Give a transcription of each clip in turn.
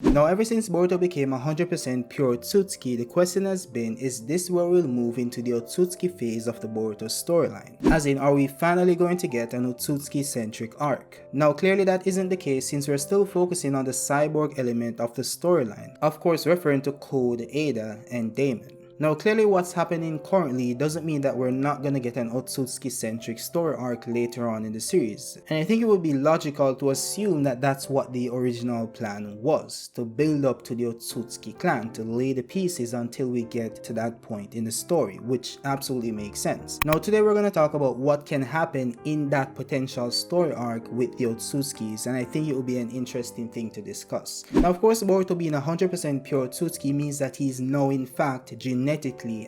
Now, ever since Boruto became 100% pure Otsutsuki, the question has been, is this where we'll move into the Otsutsuki phase of the Boruto storyline? As in, are we finally going to get an Otsutsuki-centric arc? Now, clearly that isn't the case since we're still focusing on the cyborg element of the storyline, of course referring to Code, Ada, and Damon. Now, clearly what's happening currently doesn't mean that we're not gonna get an Otsutsuki-centric story arc later on in the series, and I think it would be logical to assume that that's what the original plan was, to build up to the Otsutsuki clan, to lay the pieces until we get to that point in the story, which absolutely makes sense. Now, today we're gonna talk about what can happen in that potential story arc with the Otsutsukis, and I think it will be an interesting thing to discuss. Now, of course, Boruto being 100% pure Otsutsuki means that he's now in fact genetically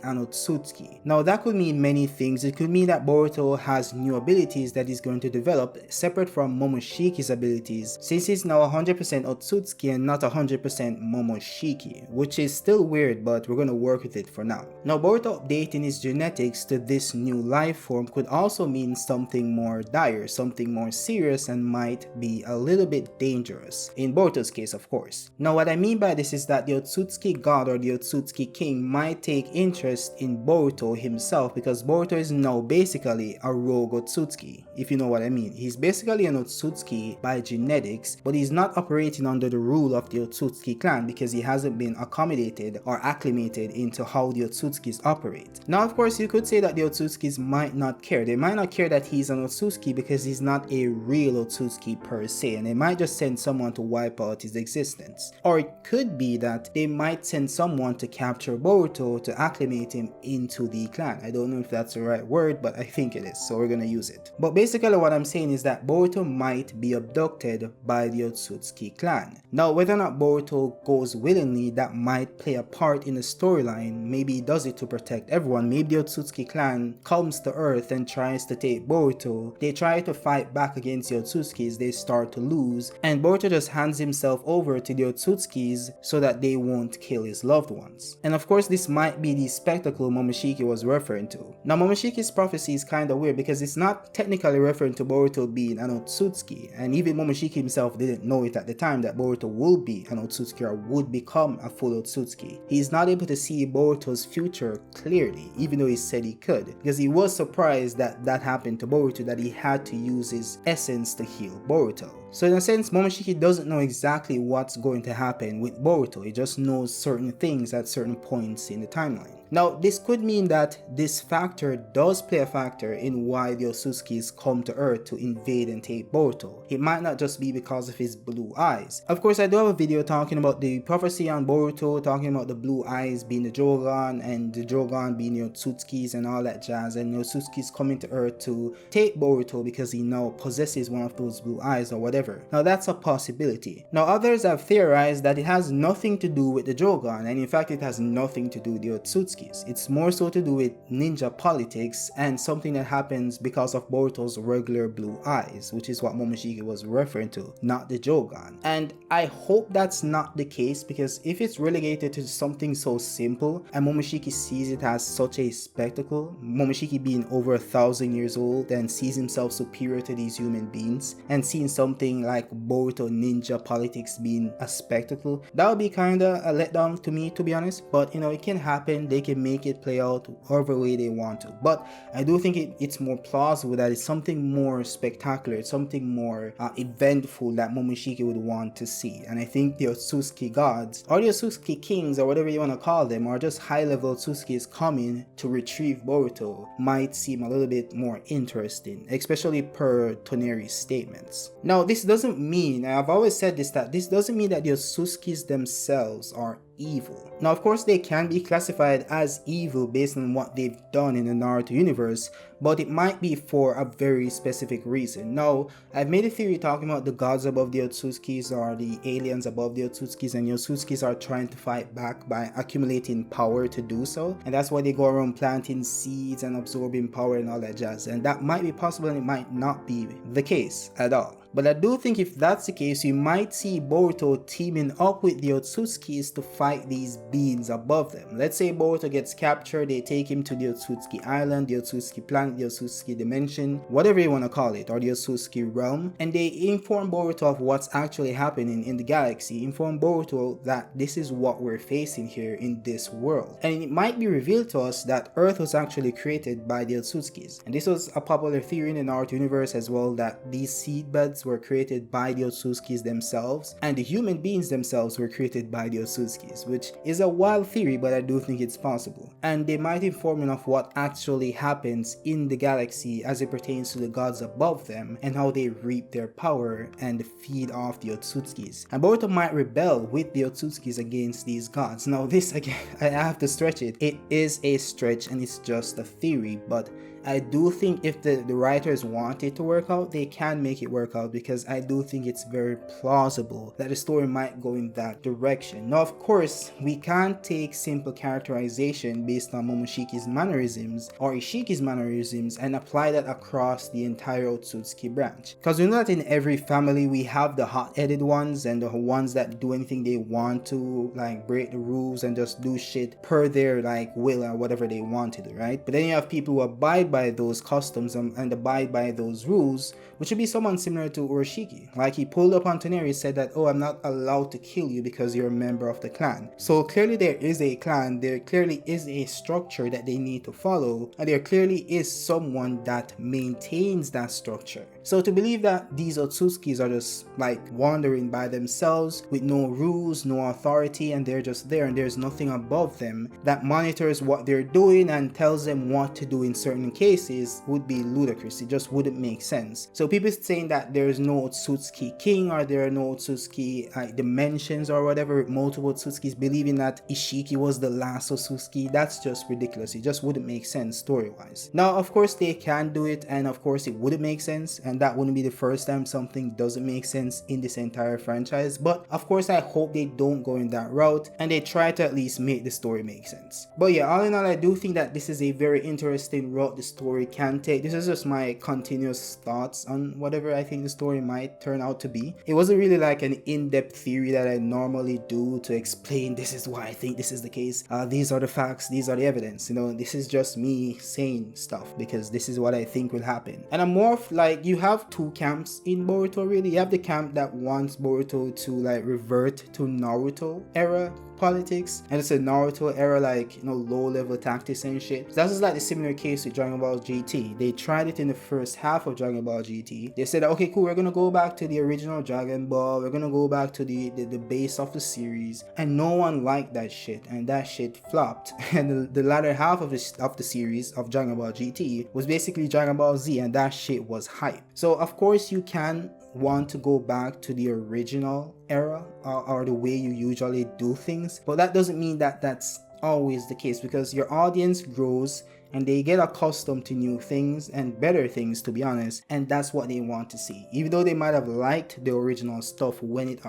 an Otsutsuki. Now, that could mean many things. It could mean that Boruto has new abilities that he's going to develop separate from Momoshiki's abilities, since he's now 100% Otsutsuki and not 100% Momoshiki, which is still weird, but we're going to work with it for now. Now, Boruto updating his genetics to this new life form could also mean something more dire, something more serious, and might be a little bit dangerous, in Boruto's case of course. Now, what I mean by this is that the Otsutsuki god or the Otsutsuki king might take interest in Boruto himself, because Boruto is now basically a rogue Otsutsuki, if you know what I mean. He's basically an Otsutsuki by genetics, but he's not operating under the rule of the Otsutsuki clan because he hasn't been accommodated or acclimated into how the Otsutsukis operate. Now, of course, you could say that the Otsutskis might not care. They might not care that he's an Otsutsuki because he's not a real Otsutsuki per se, and they might just send someone to wipe out his existence. Or it could be that they might send someone to capture Boruto to acclimate him into the clan. I don't know if that's the right word, but I think it is, so we're gonna use it. But basically what I'm saying is that Boruto might be abducted by the Otsutsuki clan. Now, whether or not Boruto goes willingly, that might play a part in the storyline. Maybe he does it to protect everyone. Maybe the Otsutsuki clan comes to Earth and tries to take Boruto. They try to fight back against the Otsutskis, they start to lose, and Boruto just hands himself over to the Otsutskis so that they won't kill his loved ones. And of course, this might be the spectacle Momoshiki was referring to. Now, Momoshiki's prophecy is kinda weird because it's not technically referring to Boruto being an Otsutsuki, and even Momoshiki himself didn't know it at the time that Boruto will be an Otsutsuki or would become a full Otsutsuki. He's not able to see Boruto's future clearly, even though he said he could, because he was surprised that that happened to Boruto, that he had to use his essence to heal Boruto. So in a sense, Momoshiki doesn't know exactly what's going to happen with Boruto. He just knows certain things at certain points in the timeline. Now, this could mean that this factor does play a factor in why the Otsutsukis come to Earth to invade and take Boruto. It might not just be because of his blue eyes. Of course, I do have a video talking about the prophecy on Boruto, talking about the blue eyes being the Jogan and the Jogan being the Otsutskis and all that jazz, and the Otsutskis coming to Earth to take Boruto because he now possesses one of those blue eyes or whatever. Now, that's a possibility. Now, others have theorized that it has nothing to do with the Jogan, and in fact it has nothing to do with the Otsutsuki. It's more so to do with ninja politics and something that happens because of Boruto's regular blue eyes, which is what Momoshiki was referring to, not the Jogan. And I hope that's not the case, because if it's relegated to something so simple and Momoshiki sees it as such a spectacle, Momoshiki being over 1,000 years old and sees himself superior to these human beings, and seeing something like Boruto ninja politics being a spectacle, that would be kinda a letdown to me, to be honest. But you know, it can happen. They can make it play out however way they want to, but I do think it's more plausible that it's something more spectacular, it's something more eventful that Momoshiki would want to see. And I think the Otsutsuki gods or the Otsutsuki kings or whatever you want to call them, or just high level Otsutskis coming to retrieve Boruto, might seem a little bit more interesting, especially per Toneri's statements. Now, this doesn't mean, I've always said this, that this doesn't mean that the Otsutskis themselves are evil. Now, of course, they can be classified as evil based on what they've done in the Naruto universe, but it might be for a very specific reason. Now, I've made a theory talking about the gods above the Otsutskis or the aliens above the Otsutskis, and the Otsutskis are trying to fight back by accumulating power to do so, and that's why they go around planting seeds and absorbing power and all that jazz. And that might be possible, and it might not be the case at all. But I do think if that's the case, you might see Boruto teaming up with the Otsutsukis to fight these beings above them. Let's say Boruto gets captured, they take him to the Otsutsuki Island, the Otsutsuki planet, the Otsutsuki dimension, whatever you want to call it, or the Otsutsuki realm, and they inform Boruto of what's actually happening in the galaxy, inform Boruto that this is what we're facing here in this world. And it might be revealed to us that Earth was actually created by the Otsutsukis. And this was a popular theory in the Naruto universe as well, that these seedbeds were created by the Otsutskis themselves, and the human beings themselves were created by the Otsutskis, which is a wild theory, but I do think it's possible. And they might inform enough what actually happens in the galaxy as it pertains to the gods above them, and how they reap their power and feed off the Otsutskis. And Boruto might rebel with the Otsutskis against these gods. Now this, again, I have to stretch it. It is a stretch and it's just a theory, but I do think if the writers want it to work out, they can make it work out, because I do think it's very plausible that the story might go in that direction. Now, of course, we can't take simple characterization based on Momoshiki's mannerisms or Ishiki's mannerisms and apply that across the entire Otsutsuki branch. Because we know that in every family we have the hot-headed ones and the ones that do anything they want to, like break the rules and just do shit per their like will or whatever they want to do, right? But then you have people who abide by those customs and abide by those rules, which would be someone similar to Urashiki. Like, he pulled up on Toneri, said that, oh, I'm not allowed to kill you because you're a member of the clan. So clearly there is a clan, there clearly is a structure that they need to follow, and there clearly is someone that maintains that structure. So to believe that these Otsutsukis are just like wandering by themselves with no rules, no authority, and they're just there and there's nothing above them that monitors what they're doing and tells them what to do in certain cases would be ludicrous. It just wouldn't make sense. So people saying that there is no Otsutsuki king or there are no Otsutsuki dimensions or whatever, multiple Otsutsukis, believing that Ishiki was the last Otsutsuki, that's just ridiculous. It just wouldn't make sense story-wise. Now, of course, they can do it, and of course it wouldn't make sense, and that wouldn't be the first time something doesn't make sense in this entire franchise. But of course, I hope they don't go in that route and they try to at least make the story make sense. But yeah, all in all, I do think that this is a very interesting route the story can take. This is just my continuous thoughts on whatever I think the story might turn out to be. It wasn't really like an in-depth theory that I normally do to explain this is why I think this is the case, these are the facts, these are the evidence. You know, this is just me saying stuff because this is what I think will happen. And I'm more of like, you have two camps in Boruto really. You have the camp that wants Boruto to like revert to Naruto era politics, and it's a Naruto era, like, you know, low level tactics and shit. So that's just like the similar case with Dragon Ball GT. They tried it in the first half of Dragon Ball GT. They said, okay, cool, we're gonna go back to the original Dragon Ball, we're gonna go back to the base of the series, and no one liked that shit, and that shit flopped. And the latter half of the series of Dragon Ball GT was basically Dragon Ball Z, and that shit was hype. So of course you can want to go back to the original era or the way you usually do things, but that doesn't mean that that's always the case, because your audience grows and they get accustomed to new things and better things, to be honest, and that's what they want to see. Even though they might have liked the original stuff when it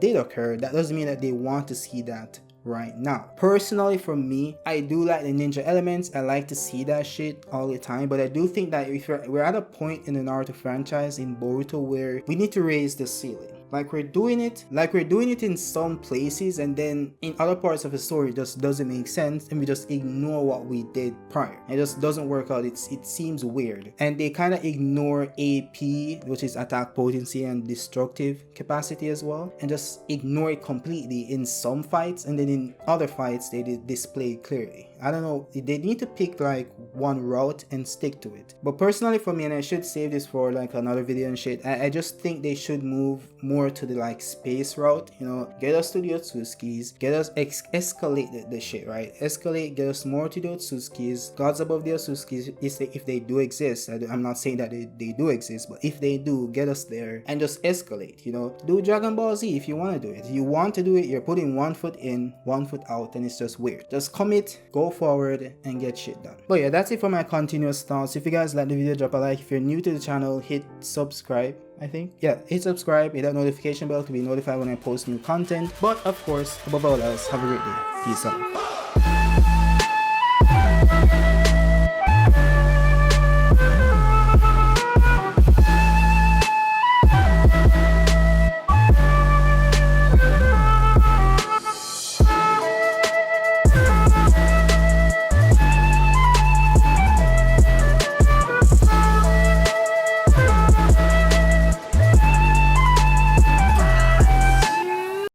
did occur, that doesn't mean that they want to see that right now. Personally, for me, I do like the ninja elements. I like to see that shit all the time, but I do think that if we're at a point in the Naruto franchise in Boruto where we need to raise the ceiling. Like we're doing it in some places, and then in other parts of the story it just doesn't make sense, and we just ignore what we did prior. It just doesn't work out. It seems weird, and they kind of ignore AP, which is attack potency and destructive capacity as well, and just ignore it completely in some fights, and then in other fights they display it clearly. I don't know, they need to pick like one route and stick to it. But personally for me, and I should save this for like another video and shit, I just think they should move more to the like space route, you know, get us to the Otsutskis, get us escalate the shit, right? Escalate, get us more to the Otsutskis, gods above the Otsutskis, if they do exist. I'm not saying that they do exist, but if they do, get us there and just escalate, you know. Do Dragon Ball Z if you want to do it. If you want to do it, you're putting one foot in, one foot out, and it's just weird. Just commit, go forward, and get shit done. But yeah, that's it for my continuous thoughts. If you guys like the video, drop a like. If you're new to the channel, hit subscribe. I think, yeah, hit subscribe, hit that notification bell to be notified when I post new content. But of course, above all else, have a great day. Peace out.